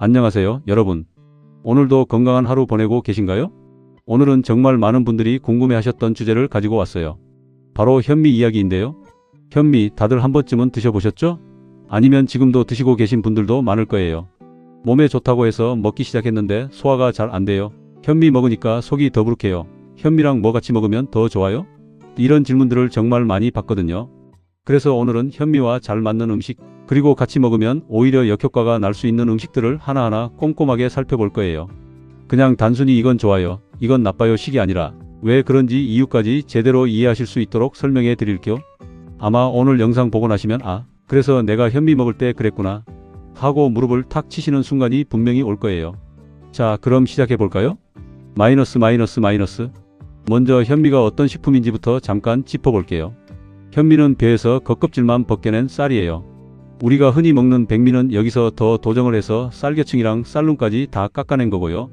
안녕하세요, 여러분. 오늘도 건강한 하루 보내고 계신가요? 오늘은 정말 많은 분들이 궁금해하셨던 주제를 가지고 왔어요. 바로 현미 이야기인데요. 현미 다들 한 번쯤은 드셔보셨죠? 아니면 지금도 드시고 계신 분들도 많을 거예요. 몸에 좋다고 해서 먹기 시작했는데 소화가 잘 안 돼요. 현미 먹으니까 속이 더부룩해요. 현미랑 뭐 같이 먹으면 더 좋아요? 이런 질문들을 정말 많이 받거든요. 그래서 오늘은 현미와 잘 맞는 음식, 그리고 같이 먹으면 오히려 역효과가 날 수 있는 음식들을 하나하나 꼼꼼하게 살펴볼 거예요. 그냥 단순히 이건 좋아요, 이건 나빠요 식이 아니라 왜 그런지 이유까지 제대로 이해하실 수 있도록 설명해 드릴게요. 아마 오늘 영상 보고 나시면 그래서 내가 현미 먹을 때 그랬구나 하고 무릎을 탁 치시는 순간이 분명히 올 거예요. 자, 그럼 시작해 볼까요? 마이너스. 먼저 현미가 어떤 식품인지부터 잠깐 짚어볼게요. 현미는 벼에서 겉껍질만 벗겨낸 쌀이에요. 우리가 흔히 먹는 백미는 여기서 더 도정을 해서 쌀겨층이랑 쌀눈까지 다 깎아낸 거고요.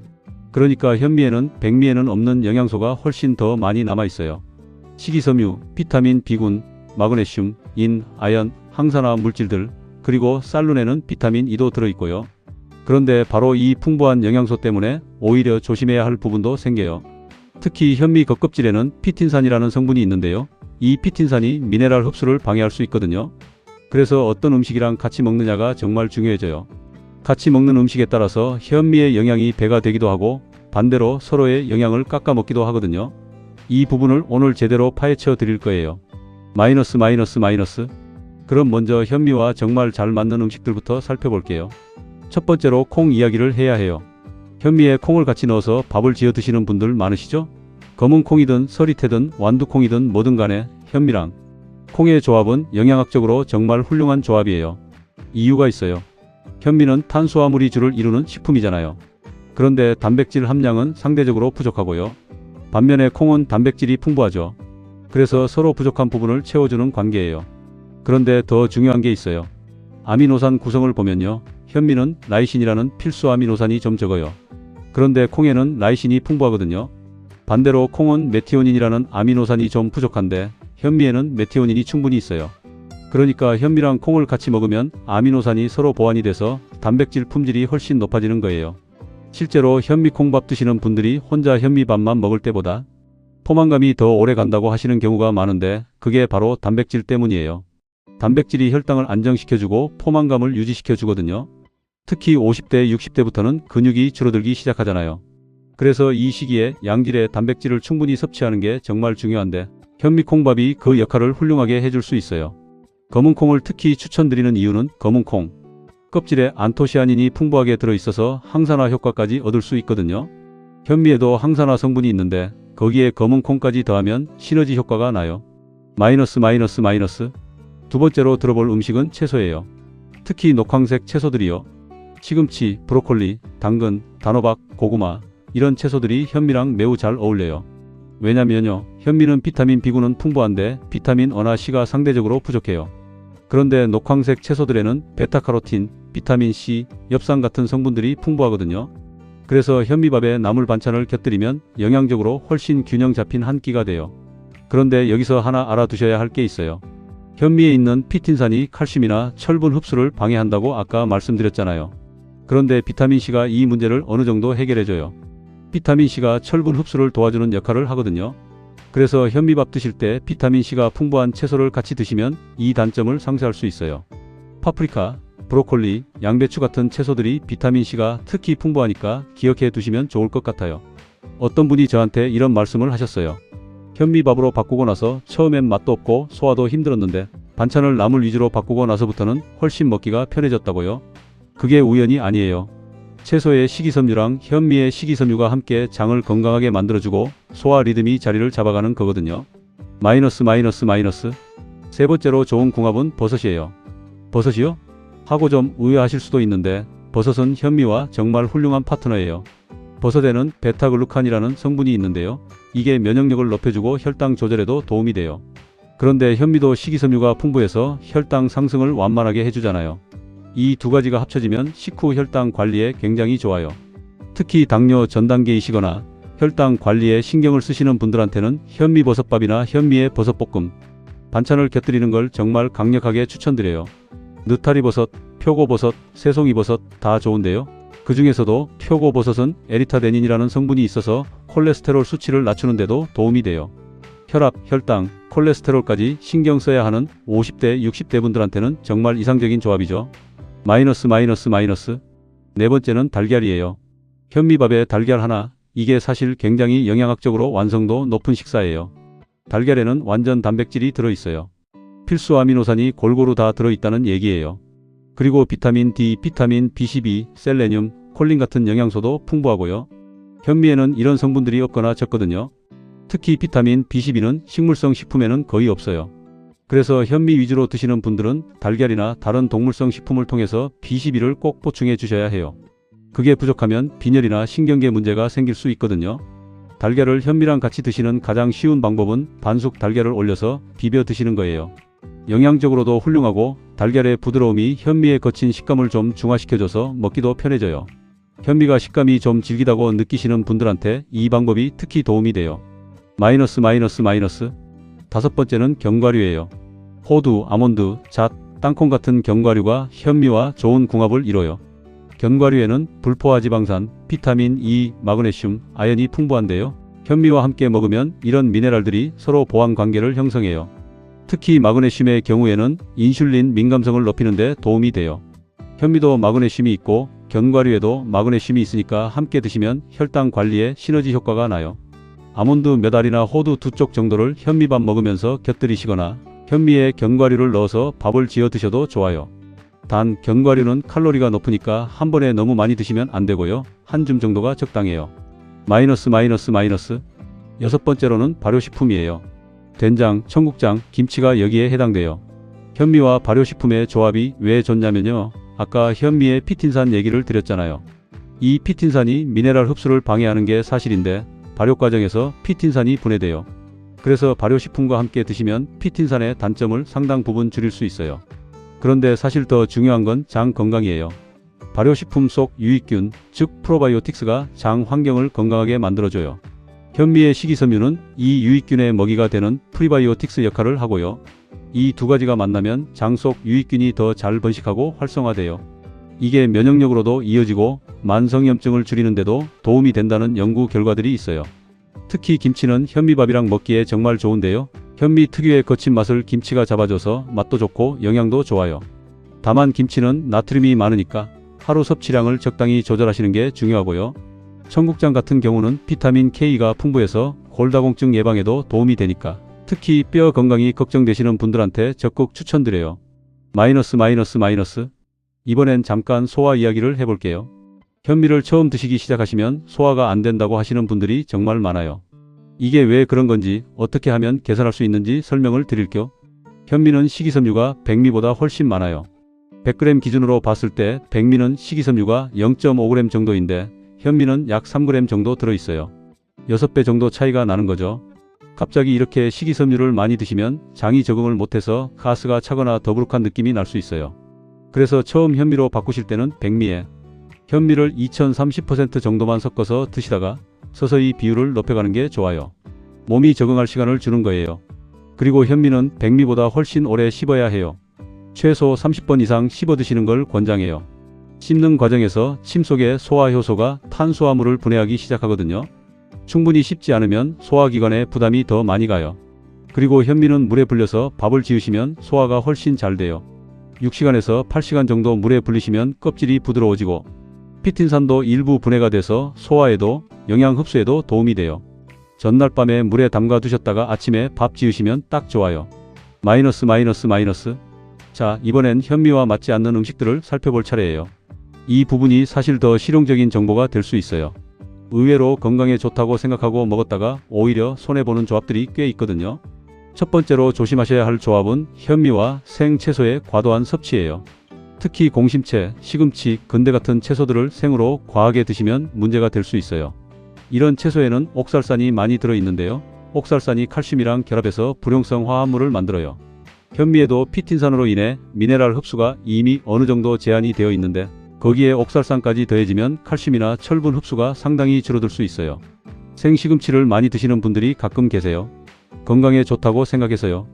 그러니까 현미에는 백미에는 없는 영양소가 훨씬 더 많이 남아있어요. 식이섬유, 비타민 B군, 마그네슘, 인, 아연, 항산화 물질들, 그리고 쌀눈에는 비타민 E도 들어있고요. 그런데 바로 이 풍부한 영양소 때문에 오히려 조심해야 할 부분도 생겨요. 특히 현미 겉껍질에는 피틴산이라는 성분이 있는데요. 이 피틴산이 미네랄 흡수를 방해할 수 있거든요. 그래서 어떤 음식이랑 같이 먹느냐가 정말 중요해져요. 같이 먹는 음식에 따라서 현미의 영양이 배가 되기도 하고 반대로 서로의 영양을 깎아 먹기도 하거든요. 이 부분을 오늘 제대로 파헤쳐 드릴 거예요. 마이너스. 그럼 먼저 현미와 정말 잘 맞는 음식들부터 살펴볼게요. 첫 번째로 콩 이야기를 해야 해요. 현미에 콩을 같이 넣어서 밥을 지어 드시는 분들 많으시죠? 검은 콩이든 서리태든 완두콩이든 뭐든 간에 현미랑 콩의 조합은 영양학적으로 정말 훌륭한 조합이에요. 이유가 있어요. 현미는 탄수화물이 주를 이루는 식품이잖아요. 그런데 단백질 함량은 상대적으로 부족하고요. 반면에 콩은 단백질이 풍부하죠. 그래서 서로 부족한 부분을 채워주는 관계예요. 그런데 더 중요한 게 있어요. 아미노산 구성을 보면요. 현미는 라이신이라는 필수 아미노산이 좀 적어요. 그런데 콩에는 라이신이 풍부하거든요. 반대로 콩은 메티오닌이라는 아미노산이 좀 부족한데 현미에는 메티오닌이 충분히 있어요. 그러니까 현미랑 콩을 같이 먹으면 아미노산이 서로 보완이 돼서 단백질 품질이 훨씬 높아지는 거예요. 실제로 현미콩밥 드시는 분들이 혼자 현미밥만 먹을 때보다 포만감이 더 오래 간다고 하시는 경우가 많은데 그게 바로 단백질 때문이에요. 단백질이 혈당을 안정시켜주고 포만감을 유지시켜주거든요. 특히 50대, 60대부터는 근육이 줄어들기 시작하잖아요. 그래서 이 시기에 양질의 단백질을 충분히 섭취하는 게 정말 중요한데 현미콩밥이 그 역할을 훌륭하게 해줄 수 있어요. 검은콩을 특히 추천드리는 이유는 검은콩 껍질에 안토시아닌이 풍부하게 들어있어서 항산화 효과까지 얻을 수 있거든요. 현미에도 항산화 성분이 있는데 거기에 검은콩까지 더하면 시너지 효과가 나요. 마이너스. 두 번째로 들어볼 음식은 채소예요. 특히 녹황색 채소들이요. 시금치, 브로콜리, 당근, 단호박, 고구마 이런 채소들이 현미랑 매우 잘 어울려요. 왜냐면요. 현미는 비타민 B군은 풍부한데 비타민 O나 C가 상대적으로 부족해요. 그런데 녹황색 채소들에는 베타카로틴, 비타민 C, 엽산 같은 성분들이 풍부하거든요. 그래서 현미밥에 나물 반찬을 곁들이면 영양적으로 훨씬 균형 잡힌 한 끼가 돼요. 그런데 여기서 하나 알아두셔야 할 게 있어요. 현미에 있는 피틴산이 칼슘이나 철분 흡수를 방해한다고 아까 말씀드렸잖아요. 그런데 비타민C가 이 문제를 어느 정도 해결해줘요. 비타민C가 철분 흡수를 도와주는 역할을 하거든요. 그래서 현미밥 드실 때 비타민C가 풍부한 채소를 같이 드시면 이 단점을 상쇄할 수 있어요. 파프리카, 브로콜리, 양배추 같은 채소들이 비타민C가 특히 풍부하니까 기억해 두시면 좋을 것 같아요. 어떤 분이 저한테 이런 말씀을 하셨어요. 현미밥으로 바꾸고 나서 처음엔 맛도 없고 소화도 힘들었는데 반찬을 나물 위주로 바꾸고 나서부터는 훨씬 먹기가 편해졌다고요? 그게 우연이 아니에요. 채소의 식이섬유랑 현미의 식이섬유가 함께 장을 건강하게 만들어주고 소화 리듬이 자리를 잡아가는 거거든요. 마이너스. 세 번째로 좋은 궁합은 버섯이에요. 버섯이요? 하고 좀 의아하실 수도 있는데 버섯은 현미와 정말 훌륭한 파트너예요. 버섯에는 베타글루칸이라는 성분이 있는데요. 이게 면역력을 높여주고 혈당 조절에도 도움이 돼요. 그런데 현미도 식이섬유가 풍부해서 혈당 상승을 완만하게 해주잖아요. 이 두 가지가 합쳐지면 식후 혈당 관리에 굉장히 좋아요. 특히 당뇨 전 단계이시거나 혈당 관리에 신경을 쓰시는 분들한테는 현미버섯밥이나 현미의 버섯볶음 반찬을 곁들이는 걸 정말 강력하게 추천드려요. 느타리버섯, 표고버섯, 새송이버섯 다 좋은데요. 그 중에서도 표고버섯은 에리타데닌이라는 성분이 있어서 콜레스테롤 수치를 낮추는 데도 도움이 돼요. 혈압, 혈당, 콜레스테롤까지 신경 써야 하는 50대, 60대 분들한테는 정말 이상적인 조합이죠. 마이너스. 네 번째는 달걀이에요. 현미밥에 달걀 하나, 이게 사실 굉장히 영양학적으로 완성도 높은 식사예요. 달걀에는 완전 단백질이 들어있어요. 필수 아미노산이 골고루 다 들어있다는 얘기예요. 그리고 비타민 D, 비타민 B12, 셀레늄, 콜린 같은 영양소도 풍부하고요. 현미에는 이런 성분들이 없거나 적거든요. 특히 비타민 B12는 식물성 식품에는 거의 없어요. 그래서 현미 위주로 드시는 분들은 달걀이나 다른 동물성 식품을 통해서 B12를 꼭 보충해 주셔야 해요. 그게 부족하면 빈혈이나 신경계 문제가 생길 수 있거든요. 달걀을 현미랑 같이 드시는 가장 쉬운 방법은 반숙 달걀을 올려서 비벼 드시는 거예요. 영양적으로도 훌륭하고 달걀의 부드러움이 현미의 거친 식감을 좀 중화시켜줘서 먹기도 편해져요. 현미가 식감이 좀 질기다고 느끼시는 분들한테 이 방법이 특히 도움이 돼요. 마이너스. 다섯 번째는 견과류예요. 호두, 아몬드, 잣, 땅콩 같은 견과류가 현미와 좋은 궁합을 이뤄요. 견과류에는 불포화 지방산, 비타민 E, 마그네슘, 아연이 풍부한데요. 현미와 함께 먹으면 이런 미네랄들이 서로 보완 관계를 형성해요. 특히 마그네슘의 경우에는 인슐린 민감성을 높이는 데 도움이 돼요. 현미도 마그네슘이 있고 견과류에도 마그네슘이 있으니까 함께 드시면 혈당 관리에 시너지 효과가 나요. 아몬드 몇 알이나 호두 두 쪽 정도를 현미밥 먹으면서 곁들이시거나 현미에 견과류를 넣어서 밥을 지어 드셔도 좋아요. 단 견과류는 칼로리가 높으니까 한 번에 너무 많이 드시면 안 되고요. 한 줌 정도가 적당해요. 마이너스. 여섯 번째로는 발효식품이에요. 된장, 청국장, 김치가 여기에 해당돼요. 현미와 발효식품의 조합이 왜 좋냐면요. 아까 현미의 피틴산 얘기를 드렸잖아요. 이 피틴산이 미네랄 흡수를 방해하는 게 사실인데 발효 과정에서 피틴산이 분해돼요. 그래서 발효식품과 함께 드시면 피틴산의 단점을 상당 부분 줄일 수 있어요. 그런데 사실 더 중요한 건 장 건강이에요. 발효식품 속 유익균, 즉 프로바이오틱스가 장 환경을 건강하게 만들어줘요. 현미의 식이섬유는 이 유익균의 먹이가 되는 프리바이오틱스 역할을 하고요. 이 두 가지가 만나면 장 속 유익균이 더 잘 번식하고 활성화돼요. 이게 면역력으로도 이어지고 만성염증을 줄이는 데도 도움이 된다는 연구 결과들이 있어요. 특히 김치는 현미밥이랑 먹기에 정말 좋은데요. 현미 특유의 거친 맛을 김치가 잡아줘서 맛도 좋고 영양도 좋아요. 다만 김치는 나트륨이 많으니까 하루 섭취량을 적당히 조절하시는 게 중요하고요. 청국장 같은 경우는 비타민 K가 풍부해서 골다공증 예방에도 도움이 되니까 특히 뼈 건강이 걱정되시는 분들한테 적극 추천드려요. 마이너스. 이번엔 잠깐 소화 이야기를 해볼게요. 현미를 처음 드시기 시작하시면 소화가 안 된다고 하시는 분들이 정말 많아요. 이게 왜 그런 건지 어떻게 하면 개선할 수 있는지 설명을 드릴게요. 현미는 식이섬유가 백미보다 훨씬 많아요. 100g 기준으로 봤을 때 백미는 식이섬유가 0.5g 정도인데 현미는 약 3g 정도 들어있어요. 6배 정도 차이가 나는 거죠. 갑자기 이렇게 식이섬유를 많이 드시면 장이 적응을 못해서 가스가 차거나 더부룩한 느낌이 날 수 있어요. 그래서 처음 현미로 바꾸실 때는 백미에 현미를 2030% 정도만 섞어서 드시다가 서서히 비율을 높여가는 게 좋아요. 몸이 적응할 시간을 주는 거예요. 그리고 현미는 백미보다 훨씬 오래 씹어야 해요. 최소 30번 이상 씹어 드시는 걸 권장해요. 씹는 과정에서 침 속의 소화효소가 탄수화물을 분해하기 시작하거든요. 충분히 씹지 않으면 소화기관에 부담이 더 많이 가요. 그리고 현미는 물에 불려서 밥을 지으시면 소화가 훨씬 잘 돼요. 6시간에서 8시간 정도 물에 불리시면 껍질이 부드러워지고 피틴산도 일부 분해가 돼서 소화에도 영양 흡수에도 도움이 돼요. 전날 밤에 물에 담가 두셨다가 아침에 밥 지으시면 딱 좋아요. 마이너스. 자, 이번엔 현미와 맞지 않는 음식들을 살펴볼 차례예요. 이 부분이 사실 더 실용적인 정보가 될 수 있어요. 의외로 건강에 좋다고 생각하고 먹었다가 오히려 손해보는 조합들이 꽤 있거든요. 첫 번째로 조심하셔야 할 조합은 현미와 생채소의 과도한 섭취예요. 특히 공심채, 시금치, 건대 같은 채소들을 생으로 과하게 드시면 문제가 될 수 있어요. 이런 채소에는 옥살산이 많이 들어있는데요. 옥살산이 칼슘이랑 결합해서 불용성 화합물을 만들어요. 현미에도 피틴산으로 인해 미네랄 흡수가 이미 어느 정도 제한이 되어 있는데 거기에 옥살산까지 더해지면 칼슘이나 철분 흡수가 상당히 줄어들 수 있어요. 생시금치를 많이 드시는 분들이 가끔 계세요. 건강에 좋다고 생각해서요.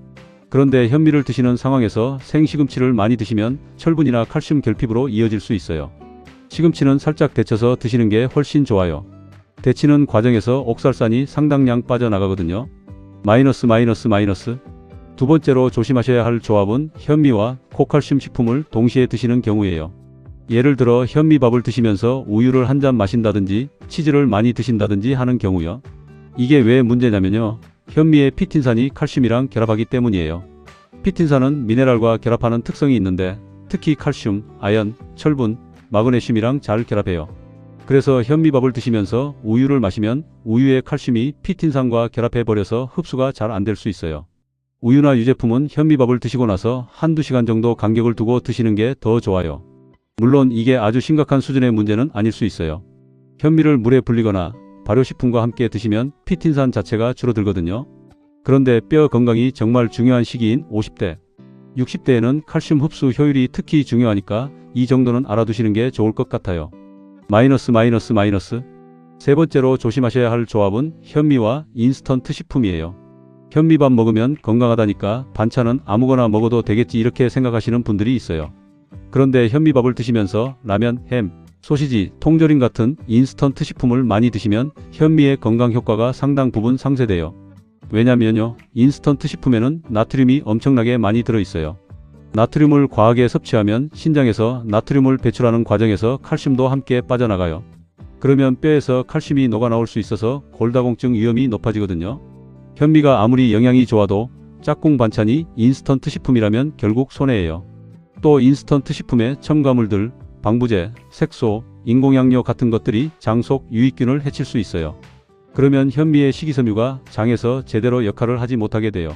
그런데 현미를 드시는 상황에서 생시금치를 많이 드시면 철분이나 칼슘 결핍으로 이어질 수 있어요. 시금치는 살짝 데쳐서 드시는 게 훨씬 좋아요. 데치는 과정에서 옥살산이 상당량 빠져나가거든요. 마이너스. 두 번째로 조심하셔야 할 조합은 현미와 고칼슘 식품을 동시에 드시는 경우예요. 예를 들어 현미밥을 드시면서 우유를 한 잔 마신다든지 치즈를 많이 드신다든지 하는 경우요. 이게 왜 문제냐면요. 현미의 피틴산이 칼슘이랑 결합하기 때문이에요. 피틴산은 미네랄과 결합하는 특성이 있는데 특히 칼슘, 아연, 철분, 마그네슘이랑 잘 결합해요. 그래서 현미밥을 드시면서 우유를 마시면 우유의 칼슘이 피틴산과 결합해버려서 흡수가 잘 안 될 수 있어요. 우유나 유제품은 현미밥을 드시고 나서 한두 시간 정도 간격을 두고 드시는 게 더 좋아요. 물론 이게 아주 심각한 수준의 문제는 아닐 수 있어요. 현미를 물에 불리거나 발효식품과 함께 드시면 피틴산 자체가 줄어들거든요. 그런데 뼈 건강이 정말 중요한 시기인 50대, 60대에는 칼슘 흡수 효율이 특히 중요하니까 이 정도는 알아두시는 게 좋을 것 같아요. 마이너스. 세 번째로 조심하셔야 할 조합은 현미와 인스턴트 식품이에요. 현미밥 먹으면 건강하다니까 반찬은 아무거나 먹어도 되겠지 이렇게 생각하시는 분들이 있어요. 그런데 현미밥을 드시면서 라면, 햄, 소시지, 통조림 같은 인스턴트 식품을 많이 드시면 현미의 건강 효과가 상당 부분 상쇄돼요. 왜냐면요, 인스턴트 식품에는 나트륨이 엄청나게 많이 들어있어요. 나트륨을 과하게 섭취하면 신장에서 나트륨을 배출하는 과정에서 칼슘도 함께 빠져나가요. 그러면 뼈에서 칼슘이 녹아나올 수 있어서 골다공증 위험이 높아지거든요. 현미가 아무리 영양이 좋아도 짝꿍 반찬이 인스턴트 식품이라면 결국 손해예요. 또 인스턴트 식품의 첨가물들, 방부제, 색소, 인공양료 같은 것들이 장 속 유익균을 해칠 수 있어요. 그러면 현미의 식이섬유가 장에서 제대로 역할을 하지 못하게 돼요.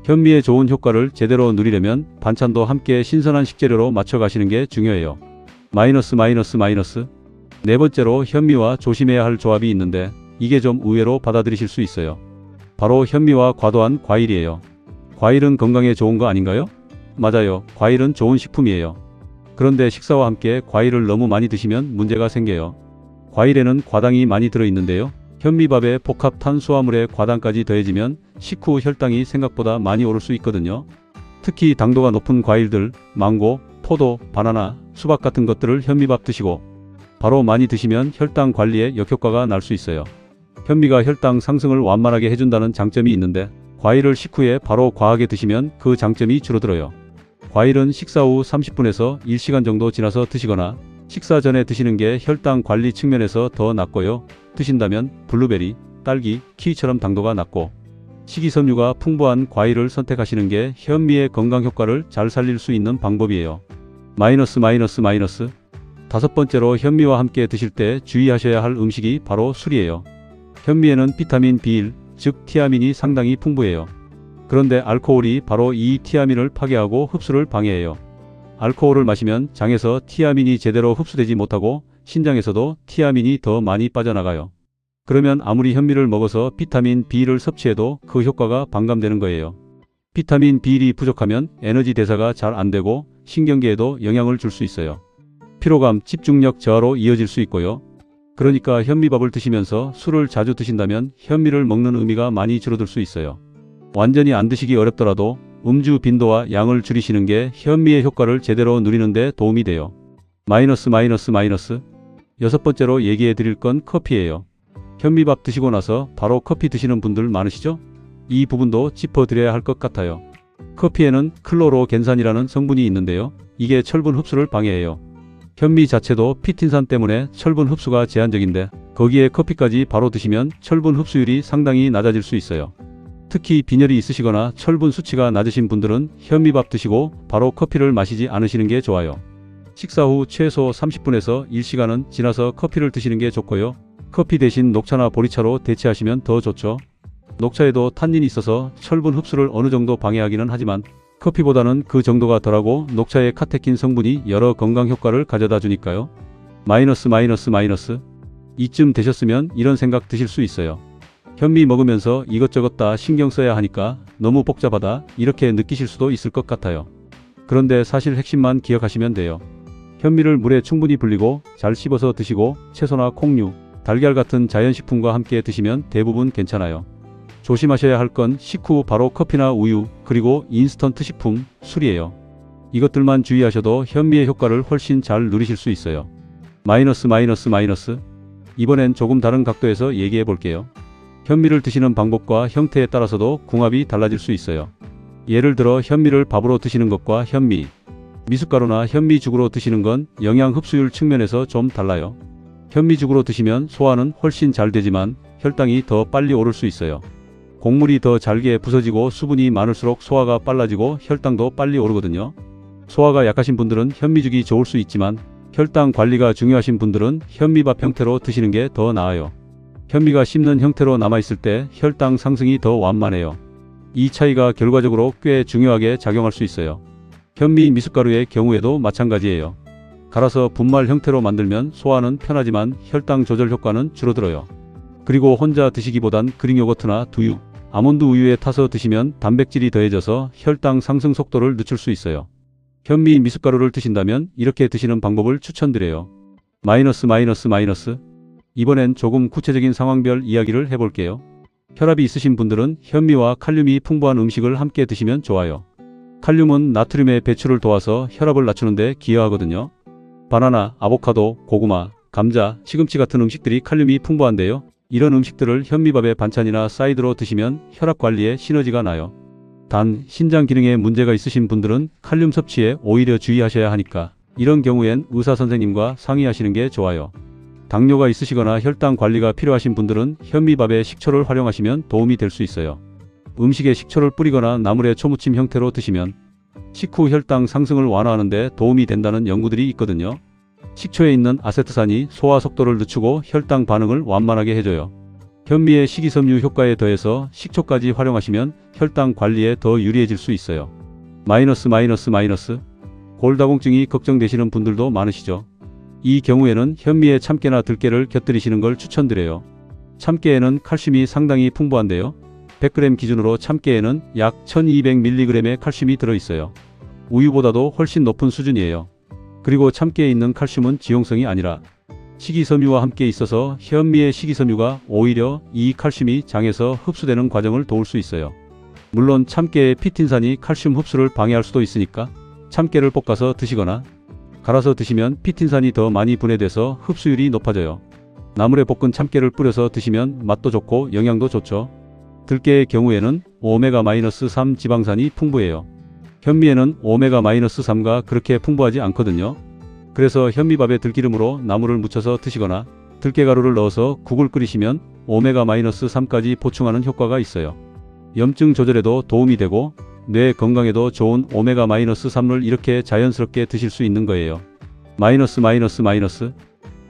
현미의 좋은 효과를 제대로 누리려면 반찬도 함께 신선한 식재료로 맞춰 가시는 게 중요해요. 마이너스. 네 번째로 현미와 조심해야 할 조합이 있는데 이게 좀 의외로 받아들이실 수 있어요. 바로 현미와 과도한 과일이에요. 과일은 건강에 좋은 거 아닌가요? 맞아요. 과일은 좋은 식품이에요. 그런데 식사와 함께 과일을 너무 많이 드시면 문제가 생겨요. 과일에는 과당이 많이 들어있는데요. 현미밥에 복합 탄수화물에 과당까지 더해지면 식후 혈당이 생각보다 많이 오를 수 있거든요. 특히 당도가 높은 과일들, 망고, 포도, 바나나, 수박 같은 것들을 현미밥 드시고 바로 많이 드시면 혈당 관리에 역효과가 날 수 있어요. 현미가 혈당 상승을 완만하게 해준다는 장점이 있는데 과일을 식후에 바로 과하게 드시면 그 장점이 줄어들어요. 과일은 식사 후 30분에서 1시간 정도 지나서 드시거나 식사 전에 드시는 게 혈당 관리 측면에서 더 낫고요. 드신다면 블루베리, 딸기, 키위처럼 당도가 낮고 식이섬유가 풍부한 과일을 선택하시는 게 현미의 건강 효과를 잘 살릴 수 있는 방법이에요. 마이너스. 다섯 번째로 현미와 함께 드실 때 주의하셔야 할 음식이 바로 술이에요. 현미에는 비타민 B1, 즉 티아민이 상당히 풍부해요. 그런데 알코올이 바로 이 티아민을 파괴하고 흡수를 방해해요. 알코올을 마시면 장에서 티아민이 제대로 흡수되지 못하고 신장에서도 티아민이 더 많이 빠져나가요. 그러면 아무리 현미를 먹어서 비타민 B를 섭취해도 그 효과가 반감되는 거예요. 비타민 B1이 부족하면 에너지 대사가 잘 안되고 신경계에도 영향을 줄 수 있어요. 피로감, 집중력 저하로 이어질 수 있고요. 그러니까 현미밥을 드시면서 술을 자주 드신다면 현미를 먹는 의미가 많이 줄어들 수 있어요. 완전히 안 드시기 어렵더라도 음주 빈도와 양을 줄이시는 게 현미의 효과를 제대로 누리는 데 도움이 돼요. 마이너스. 여섯 번째로 얘기해 드릴 건 커피예요. 현미밥 드시고 나서 바로 커피 드시는 분들 많으시죠? 이 부분도 짚어드려야 할 것 같아요. 커피에는 클로로겐산이라는 성분이 있는데요. 이게 철분 흡수를 방해해요. 현미 자체도 피틴산 때문에 철분 흡수가 제한적인데 거기에 커피까지 바로 드시면 철분 흡수율이 상당히 낮아질 수 있어요. 특히 빈혈이 있으시거나 철분 수치가 낮으신 분들은 현미밥 드시고 바로 커피를 마시지 않으시는 게 좋아요. 식사 후 최소 30분에서 1시간은 지나서 커피를 드시는 게 좋고요. 커피 대신 녹차나 보리차로 대체하시면 더 좋죠. 녹차에도 탄닌이 있어서 철분 흡수를 어느 정도 방해하기는 하지만 커피보다는 그 정도가 덜하고 녹차의 카테킨 성분이 여러 건강 효과를 가져다 주니까요. 마이너스. 이쯤 되셨으면 이런 생각 드실 수 있어요. 현미 먹으면서 이것저것 다 신경 써야 하니까 너무 복잡하다 이렇게 느끼실 수도 있을 것 같아요. 그런데 사실 핵심만 기억하시면 돼요. 현미를 물에 충분히 불리고 잘 씹어서 드시고 채소나 콩류, 달걀 같은 자연식품과 함께 드시면 대부분 괜찮아요. 조심하셔야 할 건 식후 바로 커피나 우유, 그리고 인스턴트 식품, 술이에요. 이것들만 주의하셔도 현미의 효과를 훨씬 잘 누리실 수 있어요. 마이너스 마이너스 마이너스. 이번엔 조금 다른 각도에서 얘기해 볼게요. 현미를 드시는 방법과 형태에 따라서도 궁합이 달라질 수 있어요. 예를 들어 현미를 밥으로 드시는 것과 현미, 미숫가루나 현미죽으로 드시는 건 영양 흡수율 측면에서 좀 달라요. 현미죽으로 드시면 소화는 훨씬 잘 되지만 혈당이 더 빨리 오를 수 있어요. 곡물이 더 잘게 부서지고 수분이 많을수록 소화가 빨라지고 혈당도 빨리 오르거든요. 소화가 약하신 분들은 현미죽이 좋을 수 있지만 혈당 관리가 중요하신 분들은 현미밥 형태로 드시는 게 더 나아요. 현미가 씹는 형태로 남아있을 때 혈당 상승이 더 완만해요. 이 차이가 결과적으로 꽤 중요하게 작용할 수 있어요. 현미 미숫가루의 경우에도 마찬가지예요. 갈아서 분말 형태로 만들면 소화는 편하지만 혈당 조절 효과는 줄어들어요. 그리고 혼자 드시기보단 그릭 요거트나 두유, 아몬드 우유에 타서 드시면 단백질이 더해져서 혈당 상승 속도를 늦출 수 있어요. 현미 미숫가루를 드신다면 이렇게 드시는 방법을 추천드려요. 마이너스 마이너스 마이너스. 이번엔 조금 구체적인 상황별 이야기를 해볼게요. 혈압이 있으신 분들은 현미와 칼륨이 풍부한 음식을 함께 드시면 좋아요. 칼륨은 나트륨의 배출을 도와서 혈압을 낮추는 데 기여하거든요. 바나나, 아보카도, 고구마, 감자, 시금치 같은 음식들이 칼륨이 풍부한데요. 이런 음식들을 현미밥에 반찬이나 사이드로 드시면 혈압 관리에 시너지가 나요. 단, 신장 기능에 문제가 있으신 분들은 칼륨 섭취에 오히려 주의하셔야 하니까 이런 경우엔 의사 선생님과 상의하시는 게 좋아요. 당뇨가 있으시거나 혈당 관리가 필요하신 분들은 현미밥에 식초를 활용하시면 도움이 될 수 있어요. 음식에 식초를 뿌리거나 나물에 초무침 형태로 드시면 식후 혈당 상승을 완화하는 데 도움이 된다는 연구들이 있거든요. 식초에 있는 아세트산이 소화 속도를 늦추고 혈당 반응을 완만하게 해줘요. 현미의 식이섬유 효과에 더해서 식초까지 활용하시면 혈당 관리에 더 유리해질 수 있어요. 마이너스 마이너스 마이너스. 골다공증이 걱정되시는 분들도 많으시죠. 이 경우에는 현미에 참깨나 들깨를 곁들이시는 걸 추천드려요. 참깨에는 칼슘이 상당히 풍부한데요. 100g 기준으로 참깨에는 약 1200mg의 칼슘이 들어있어요. 우유보다도 훨씬 높은 수준이에요. 그리고 참깨에 있는 칼슘은 지용성이 아니라 식이섬유와 함께 있어서 현미의 식이섬유가 오히려 이 칼슘이 장에서 흡수되는 과정을 도울 수 있어요. 물론 참깨의 피틴산이 칼슘 흡수를 방해할 수도 있으니까 참깨를 볶아서 드시거나 갈아서 드시면 피틴산이 더 많이 분해돼서 흡수율이 높아져요. 나물에 볶은 참깨를 뿌려서 드시면 맛도 좋고 영양도 좋죠. 들깨의 경우에는 오메가-3 지방산이 풍부해요. 현미에는 오메가-3가 그렇게 풍부하지 않거든요. 그래서 현미밥에 들기름으로 나물을 묻혀서 드시거나 들깨가루를 넣어서 국을 끓이시면 오메가-3까지 보충하는 효과가 있어요. 염증 조절에도 도움이 되고 뇌 건강에도 좋은 오메가-3을 이렇게 자연스럽게 드실 수 있는 거예요. 마이너스 마이너스 마이너스.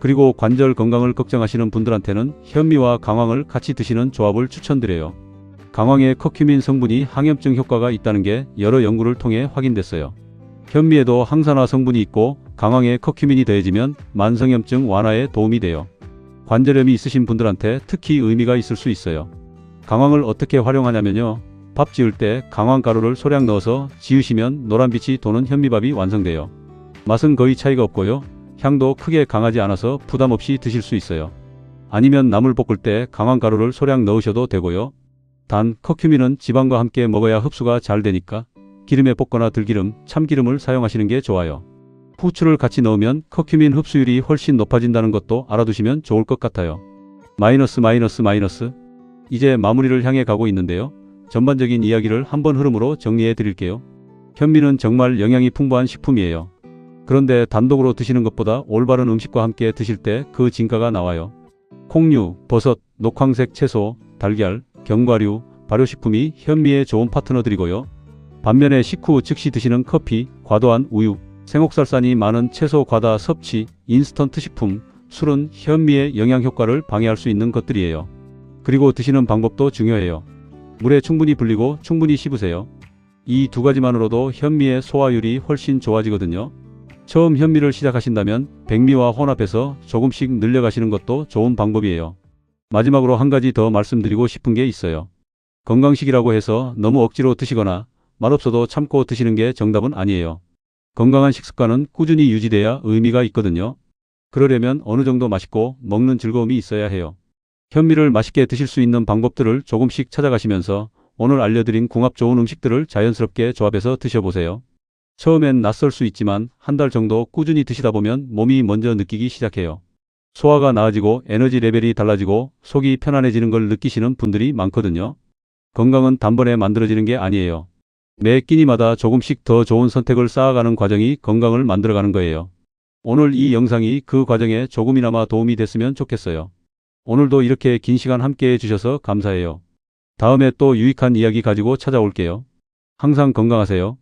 그리고 관절 건강을 걱정하시는 분들한테는 현미와 강황을 같이 드시는 조합을 추천드려요. 강황의 커큐민 성분이 항염증 효과가 있다는 게 여러 연구를 통해 확인됐어요. 현미에도 항산화 성분이 있고 강황에 커큐민이 더해지면 만성염증 완화에 도움이 돼요. 관절염이 있으신 분들한테 특히 의미가 있을 수 있어요. 강황을 어떻게 활용하냐면요. 밥 지을 때 강황가루를 소량 넣어서 지으시면 노란빛이 도는 현미밥이 완성돼요. 맛은 거의 차이가 없고요. 향도 크게 강하지 않아서 부담 없이 드실 수 있어요. 아니면 나물 볶을 때 강황가루를 소량 넣으셔도 되고요. 단 커큐민은 지방과 함께 먹어야 흡수가 잘 되니까 기름에 볶거나 들기름, 참기름을 사용하시는 게 좋아요. 후추를 같이 넣으면 커큐민 흡수율이 훨씬 높아진다는 것도 알아두시면 좋을 것 같아요. 마이너스 마이너스 마이너스. 이제 마무리를 향해 가고 있는데요. 전반적인 이야기를 한번 흐름으로 정리해 드릴게요. 현미는 정말 영양이 풍부한 식품이에요. 그런데 단독으로 드시는 것보다 올바른 음식과 함께 드실 때 그 진가가 나와요. 콩류, 버섯, 녹황색 채소, 달걀, 견과류, 발효식품이 현미의 좋은 파트너들이고요. 반면에 식후 즉시 드시는 커피, 과도한 우유, 생옥살산이 많은 채소 과다 섭취, 인스턴트 식품, 술은 현미의 영양 효과를 방해할 수 있는 것들이에요. 그리고 드시는 방법도 중요해요. 물에 충분히 불리고 충분히 씹으세요. 이 두 가지만으로도 현미의 소화율이 훨씬 좋아지거든요. 처음 현미를 시작하신다면 백미와 혼합해서 조금씩 늘려가시는 것도 좋은 방법이에요. 마지막으로 한 가지 더 말씀드리고 싶은 게 있어요. 건강식이라고 해서 너무 억지로 드시거나 맛없어도 참고 드시는 게 정답은 아니에요. 건강한 식습관은 꾸준히 유지돼야 의미가 있거든요. 그러려면 어느 정도 맛있고 먹는 즐거움이 있어야 해요. 현미를 맛있게 드실 수 있는 방법들을 조금씩 찾아가시면서 오늘 알려드린 궁합 좋은 음식들을 자연스럽게 조합해서 드셔보세요. 처음엔 낯설 수 있지만 한 달 정도 꾸준히 드시다 보면 몸이 먼저 느끼기 시작해요. 소화가 나아지고 에너지 레벨이 달라지고 속이 편안해지는 걸 느끼시는 분들이 많거든요. 건강은 단번에 만들어지는 게 아니에요. 매 끼니마다 조금씩 더 좋은 선택을 쌓아가는 과정이 건강을 만들어가는 거예요. 오늘 이 영상이 그 과정에 조금이나마 도움이 됐으면 좋겠어요. 오늘도 이렇게 긴 시간 함께 해주셔서 감사해요. 다음에 또 유익한 이야기 가지고 찾아올게요. 항상 건강하세요.